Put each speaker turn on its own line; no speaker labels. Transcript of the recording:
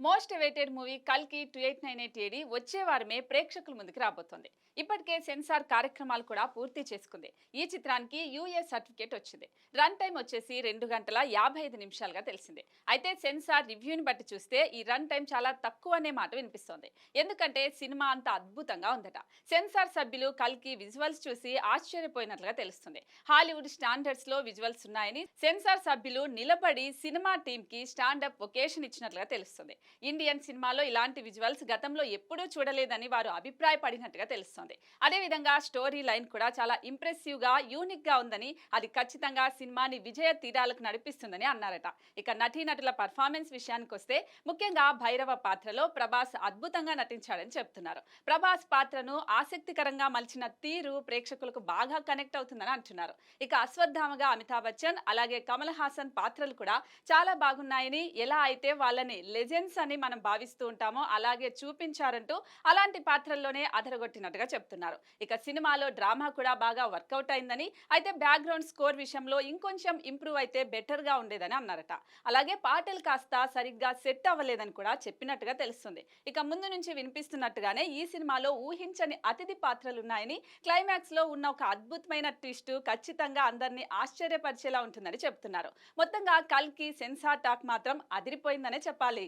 Most awaited movie కల్కి 2898 AD వచ్చే వారమే ప్రేక్షకుల ముందుకు రాబోతోంది. ఇప్పటికే సెన్సార్ కార్యక్రమాలు కూడా పూర్తి చేసుకుంది. ఈ చిత్రానికి యూఏ సర్టిఫికేట్ వచ్చింది. రన్ టైం వచ్చేసి 2 గంటల 55 నిమిషాలుగా తెలిసింది. అయితే సెన్సార్ రివ్యూని బట్టి చూస్తే ఈ రన్ టైం చాలా తక్కువ అనే మాట వినిపిస్తోంది. ఎందుకంటే సినిమా అంత అద్భుతంగా ఉందట. సెన్సార్ సభ్యులు కల్కి విజువల్స్ చూసి ఆశ్చర్యపోయినట్లుగా తెలుస్తుంది. హాలీవుడ్ స్టాండర్డ్స్ లో విజువల్స్ ఉన్నాయని సెన్సార్ సభ్యులు నిలబడి సినిమా టీమ్ కి స్టాండప్ ఒకేషన్ ఇచ్చినట్లుగా తెలుస్తుంది. ఇండియన్ సినిమాలో ఇలాంటి విజువల్స్ గతంలో ఎప్పుడూ చూడలేదని వారు అభిప్రాయపడినట్టుగా తెలుస్తోంది. అదేవిధంగా స్టోరీ లైన్ కూడా చాలా ఇంప్రెసివ్ గా యూనిక్ గా ఉందని, అది ఖచ్చితంగా సినిమాని విజయ తీరాలకు నడిపిస్తుందని అన్నారట. ఇక నటీనటుల పర్ఫార్మెన్స్ విషయానికి వస్తే ముఖ్యంగా భైరవ పాత్రలో ప్రభాస్ అద్భుతంగా నటించాడని చెప్తున్నారు. ప్రభాస్ పాత్రను ఆసక్తికరంగా మలిచిన తీరు ప్రేక్షకులకు బాగా కనెక్ట్ అవుతుందని అంటున్నారు. ఇక అశ్వత్థామగా అమితాబ్ బచ్చన్ అలాగే కమల్ హాసన్ పాత్రలు కూడా చాలా బాగున్నాయని, ఎలా అయితే వాళ్ళని లెజెండ్స్ అని మనం భావిస్తూ ఉంటామో అలాగే చూపించారంటూ అలాంటి పాత్రల్లోనే అదరగొట్టినట్టుగా చెప్తున్నారు. ఇక సినిమాలో డ్రామా కూడా బాగా వర్కౌట్ అయిందని, అయితే బ్యాక్గ్రౌండ్ స్కోర్ విషయంలో ఇంకొంచెం ఇంప్రూవ్ అయితే బెటర్ గా ఉండేదని అన్నారట. అలాగే పాటలు కాస్త సరిగ్గా సెట్ అవ్వలేదని కూడా చెప్పినట్టుగా తెలుస్తుంది. ఇక ముందు నుంచి వినిపిస్తున్నట్టుగానే ఈ సినిమాలో ఊహించని అతిథి పాత్రలున్నాయని, క్లైమాక్స్ లో ఉన్న ఒక అద్భుతమైన ట్విస్ట్ ఖచ్చితంగా అందరినీ ఆశ్చర్యపరిచేలా ఉంటుందని చెప్తున్నారు. మొత్తంగా కల్కి సెన్సార్ టాక్ మాత్రం అదిరిపోయిందనే చెప్పాలి.